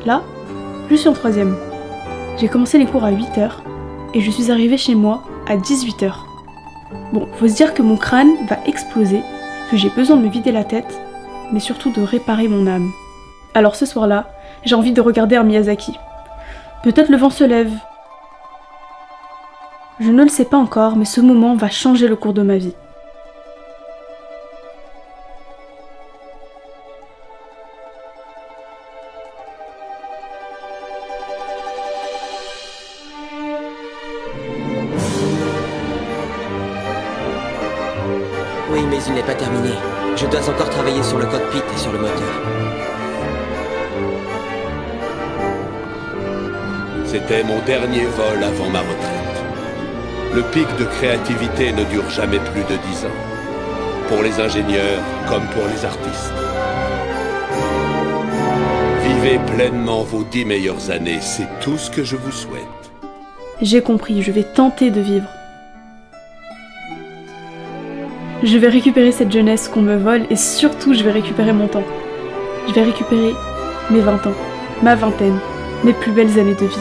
Là, je suis en 3e. J'ai commencé les cours à 8h et je suis arrivée chez moi à 18h. Bon, faut se dire que mon crâne va exploser, que j'ai besoin de me vider la tête, mais surtout de réparer mon âme. Alors ce soir-là, j'ai envie de regarder un Miyazaki. Peut-être le vent se lève. Je ne le sais pas encore, mais ce moment va changer le cours de ma vie. Oui, mais il n'est pas terminé. Je dois encore travailler sur le cockpit et sur le moteur. C'était mon dernier vol avant ma retraite. Le pic de créativité ne dure jamais plus de 10 ans. Pour les ingénieurs comme pour les artistes. Vivez pleinement vos 10 meilleures années, c'est tout ce que je vous souhaite. J'ai compris, je vais tenter de vivre. Je vais récupérer cette jeunesse qu'on me vole et surtout je vais récupérer mon temps. Je vais récupérer mes 20 ans, ma vingtaine, mes plus belles années de vie.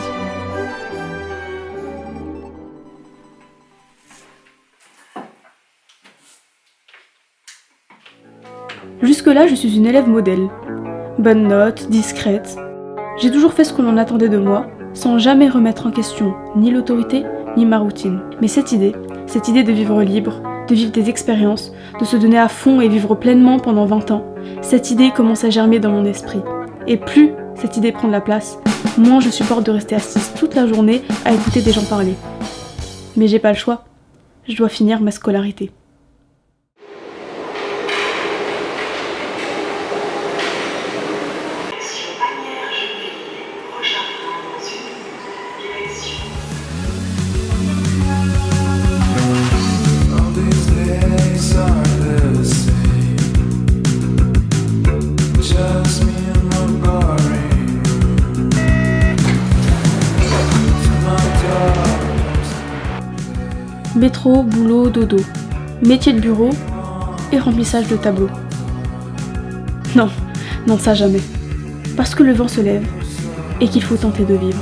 Jusque-là, je suis une élève modèle. Bonne note, discrète. J'ai toujours fait ce qu'on en attendait de moi, sans jamais remettre en question ni l'autorité, ni ma routine. Mais cette idée de vivre libre, de vivre des expériences, de se donner à fond et vivre pleinement pendant 20 ans, cette idée commence à germer dans mon esprit. Et plus cette idée prend de la place, moins je supporte de rester assise toute la journée à écouter des gens parler. Mais j'ai pas le choix. Je dois finir ma scolarité. Métro, boulot, dodo, métier de bureau et remplissage de tableaux. Non, ça jamais. Parce que le vent se lève et qu'il faut tenter de vivre.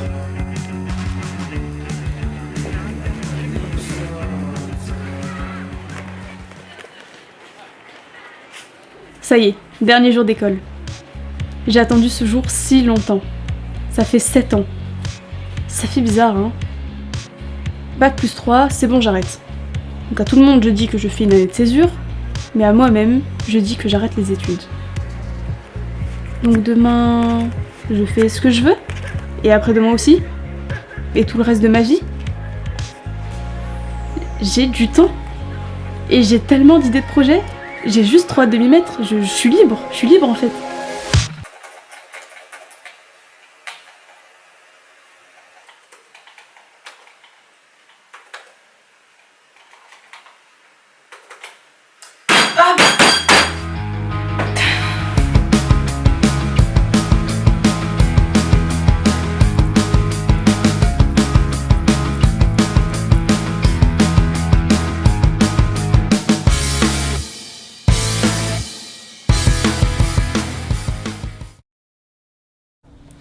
Ça y est, dernier jour d'école. J'ai attendu ce jour si longtemps. Ça fait 7 ans. Ça fait bizarre, hein ? Bac plus 3, c'est bon, j'arrête. Donc à tout le monde, je dis que je fais une année de césure, mais à moi-même, je dis que j'arrête les études. Donc demain, je fais ce que je veux, et après-demain aussi, et tout le reste de ma vie. J'ai du temps, et j'ai tellement d'idées de projets, j'ai juste 3 de m'y mettre, je suis libre en fait.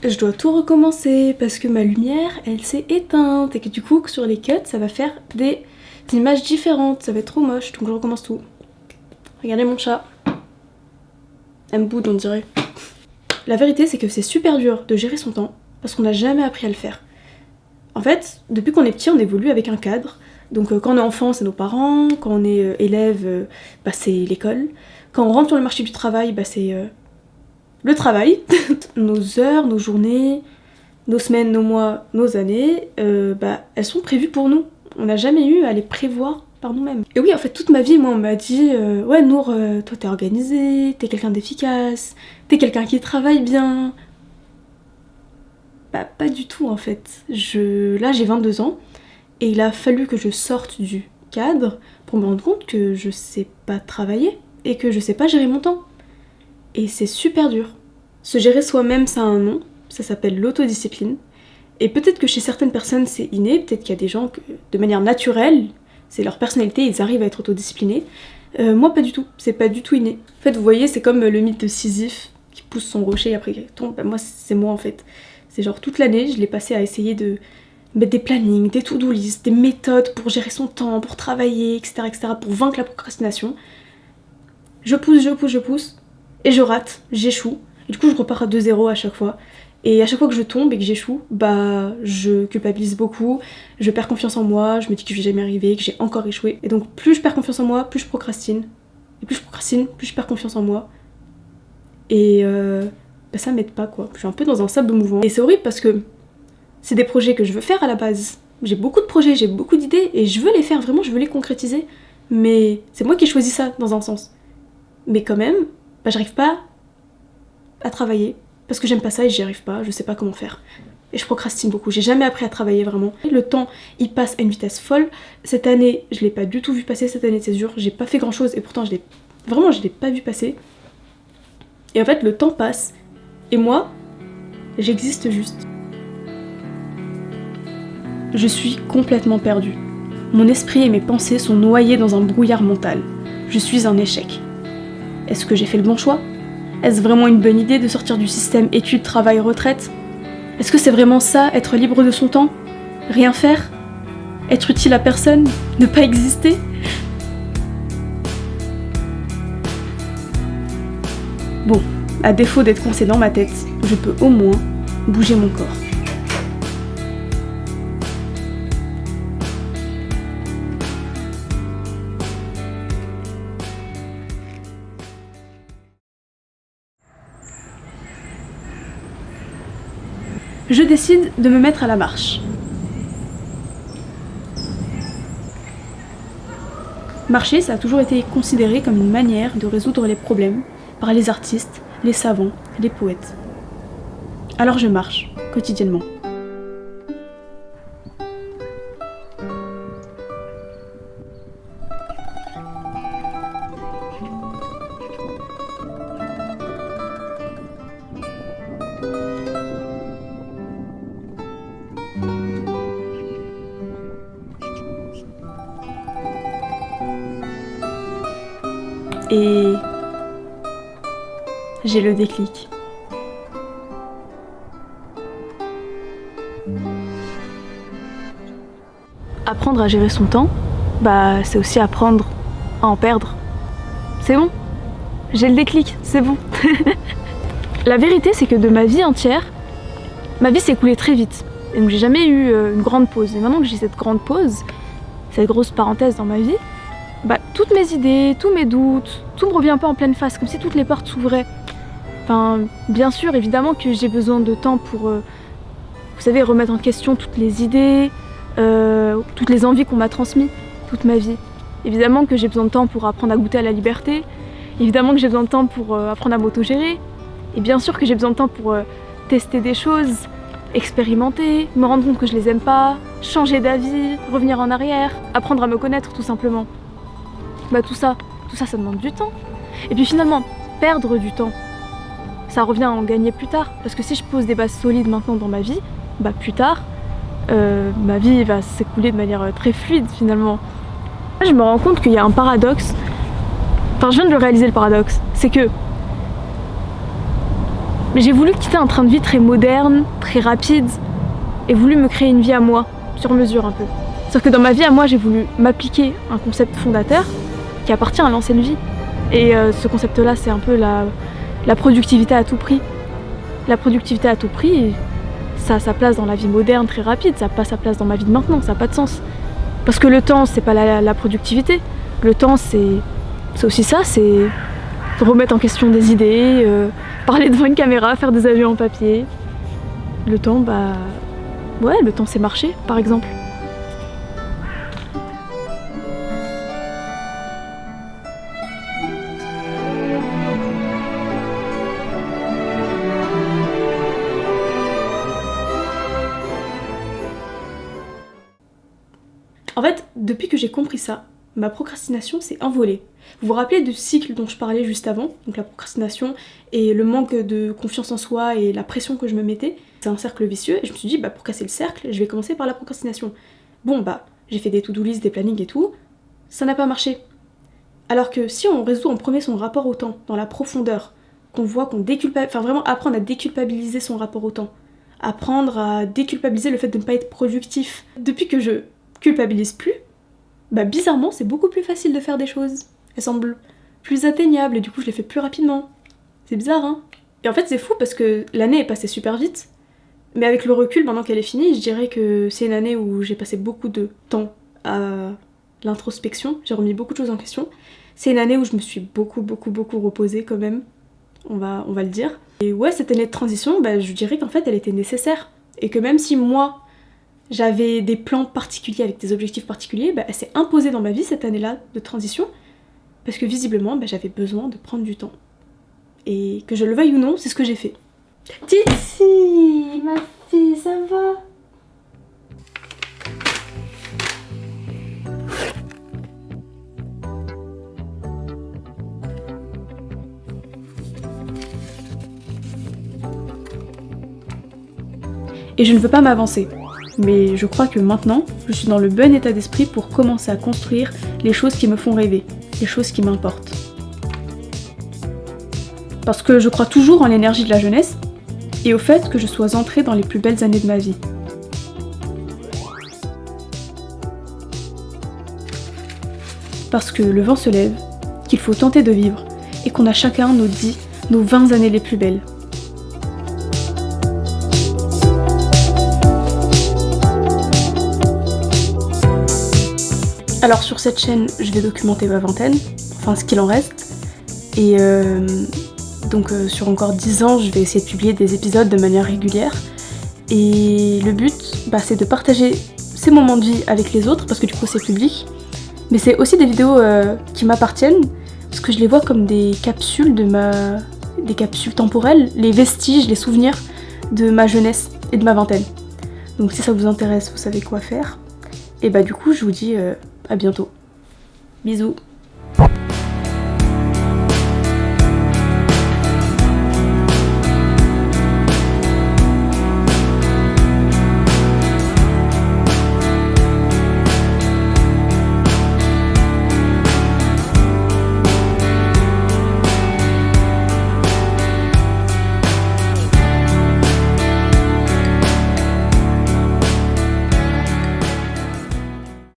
Je dois tout recommencer parce que ma lumière, elle s'est éteinte et que du coup, sur les cuts, ça va faire des images différentes. Ça va être trop moche, donc je recommence tout. Regardez mon chat. Elle me boude, on dirait. La vérité, c'est que c'est super dur de gérer son temps parce qu'on n'a jamais appris à le faire. En fait, depuis qu'on est petit, on évolue avec un cadre. Donc quand on est enfant, c'est nos parents. Quand on est élève, c'est l'école. Quand on rentre sur le marché du travail, c'est... le travail, nos heures, nos journées, nos semaines, nos mois, nos années, elles sont prévues pour nous. On n'a jamais eu à les prévoir par nous-mêmes. Et oui, en fait, toute ma vie, moi, on m'a dit « Ouais, Nour, toi, t'es organisée, t'es quelqu'un d'efficace, t'es quelqu'un qui travaille bien. » Pas du tout, en fait. Là, j'ai 22 ans, et il a fallu que je sorte du cadre pour me rendre compte que je sais pas travailler et que je sais pas gérer mon temps. Et c'est super dur. Se gérer soi-même, ça a un nom, ça s'appelle l'autodiscipline. Et peut-être que chez certaines personnes c'est inné, peut-être qu'il y a des gens que, de manière naturelle, c'est leur personnalité, ils arrivent à être autodisciplinés. Moi pas du tout, c'est pas du tout inné. En fait vous voyez, c'est comme le mythe de Sisyphe. qui pousse son rocher et après qui tombe, bah moi c'est moi en fait. C'est genre toute l'année, je l'ai passé à essayer de mettre des plannings, des to-do list, des méthodes pour gérer son temps, pour travailler, etc., etc., pour vaincre la procrastination. Je pousse, et je rate, j'échoue. Et du coup, je repars de zéro à chaque fois. Et à chaque fois que je tombe et que j'échoue, bah je culpabilise beaucoup, je perds confiance en moi, je me dis que je vais jamais arriver, que j'ai encore échoué. Et donc plus je perds confiance en moi, plus je procrastine. Et plus je procrastine, plus je perds confiance en moi. Et bah, ça m'aide pas quoi. Je suis un peu dans un sable mouvant. Et c'est horrible parce que c'est des projets que je veux faire à la base. J'ai beaucoup de projets, j'ai beaucoup d'idées et je veux les faire, vraiment je veux les concrétiser. Mais c'est moi qui ai choisi ça dans un sens. Mais quand même, bah, j'arrive pas à travailler parce que j'aime pas ça et j'y arrive pas, je sais pas comment faire. Et je procrastine beaucoup, j'ai jamais appris à travailler vraiment. Le temps, il passe à une vitesse folle. Cette année, je l'ai pas du tout vu passer cette année de césure, j'ai pas fait grand chose et pourtant je l'ai pas vu passer. Et en fait, le temps passe et moi, j'existe juste. Je suis complètement perdue. Mon esprit et mes pensées sont noyés dans un brouillard mental. Je suis un échec. Est-ce que j'ai fait le bon choix ? Est-ce vraiment une bonne idée de sortir du système études, travail, retraite ? Est-ce que c'est vraiment ça, être libre de son temps ? Rien faire ? Être utile à personne ? Ne pas exister ? Bon, à défaut d'être coincé dans ma tête, je peux au moins bouger mon corps. Je décide de me mettre à la marche. Marcher, ça a toujours été considéré comme une manière de résoudre les problèmes par les artistes, les savants, les poètes. Alors je marche, quotidiennement. Et j'ai le déclic. Apprendre à gérer son temps, bah c'est aussi apprendre à en perdre. C'est bon, j'ai le déclic, c'est bon. La vérité c'est que de ma vie entière, ma vie s'est écoulée très vite. Et donc j'ai jamais eu une grande pause. Et maintenant que j'ai cette grande pause, cette grosse parenthèse dans ma vie, bah, toutes mes idées, tous mes doutes, tout me revient un peu en pleine face, comme si toutes les portes s'ouvraient. Enfin, bien sûr, évidemment que j'ai besoin de temps pour, vous savez, remettre en question toutes les idées, toutes les envies qu'on m'a transmises toute ma vie. Évidemment que j'ai besoin de temps pour apprendre à goûter à la liberté, évidemment que j'ai besoin de temps pour apprendre à m'autogérer, et bien sûr que j'ai besoin de temps pour tester des choses, expérimenter, me rendre compte que je les aime pas, changer d'avis, revenir en arrière, apprendre à me connaître tout simplement. Bah tout ça demande du temps. Et puis finalement, perdre du temps, ça revient à en gagner plus tard. Parce que si je pose des bases solides maintenant dans ma vie, bah plus tard, ma vie va s'écouler de manière très fluide finalement. Je me rends compte qu'il y a un paradoxe. Enfin, je viens de le réaliser le paradoxe. C'est que j'ai voulu quitter un train de vie très moderne, très rapide, et voulu me créer une vie à moi, sur mesure un peu. Sauf que dans ma vie à moi, j'ai voulu m'appliquer un concept fondateur qui appartient à l'ancienne vie. Et ce concept-là, c'est un peu la productivité à tout prix. La productivité à tout prix, ça a sa place dans la vie moderne très rapide, ça n'a pas sa place dans ma vie de maintenant, ça n'a pas de sens. Parce que le temps, c'est pas la productivité. Le temps, c'est aussi ça, c'est remettre en question des idées, parler devant une caméra, faire des avions en papier. Le temps, bah... ouais, le temps c'est marcher, par exemple. En fait, depuis que j'ai compris ça, ma procrastination s'est envolée. Vous vous rappelez du cycle dont je parlais juste avant, donc la procrastination et le manque de confiance en soi et la pression que je me mettais. C'est un cercle vicieux et je me suis dit bah pour casser le cercle, je vais commencer par la procrastination. Bon bah, j'ai fait des to-do list, des plannings et tout, ça n'a pas marché. Alors que si on résout en premier son rapport au temps, dans la profondeur, qu'on voit qu'on déculpabilise, enfin vraiment apprendre à déculpabiliser son rapport au temps. Apprendre à déculpabiliser le fait de ne pas être productif. Depuis que je culpabilise plus, bah bizarrement c'est beaucoup plus facile de faire des choses. Elles semblent plus atteignables et du coup je les fais plus rapidement. C'est bizarre hein. Et en fait c'est fou parce que l'année est passée super vite, mais avec le recul maintenant qu'elle est finie, je dirais que c'est une année où j'ai passé beaucoup de temps à l'introspection, j'ai remis beaucoup de choses en question. C'est une année où je me suis beaucoup reposée quand même, on va le dire. Et ouais, cette année de transition, bah, je dirais qu'en fait elle était nécessaire. Et que même si moi j'avais des plans particuliers avec des objectifs particuliers, bah, elle s'est imposée dans ma vie cette année-là de transition. Parce que visiblement bah, j'avais besoin de prendre du temps. Et que je le veuille ou non, c'est ce que j'ai fait. Titi, ma fille, ça va? Et je ne veux pas m'avancer, mais je crois que maintenant, je suis dans le bon état d'esprit pour commencer à construire les choses qui me font rêver, les choses qui m'importent. Parce que je crois toujours en l'énergie de la jeunesse, et au fait que je sois entrée dans les plus belles années de ma vie. Parce que le vent se lève, qu'il faut tenter de vivre, et qu'on a chacun nos 20 années les plus belles. Alors sur cette chaîne, je vais documenter ma vingtaine, enfin ce qu'il en reste, et donc sur encore 10 ans, je vais essayer de publier des épisodes de manière régulière, et le but, bah, c'est de partager ces moments de vie avec les autres, parce que du coup c'est public, mais c'est aussi des vidéos qui m'appartiennent, parce que je les vois comme des capsules des capsules temporelles, les vestiges, les souvenirs de ma jeunesse et de ma vingtaine. Donc si ça vous intéresse, vous savez quoi faire, et bah du coup je vous dis à bientôt. Bisous.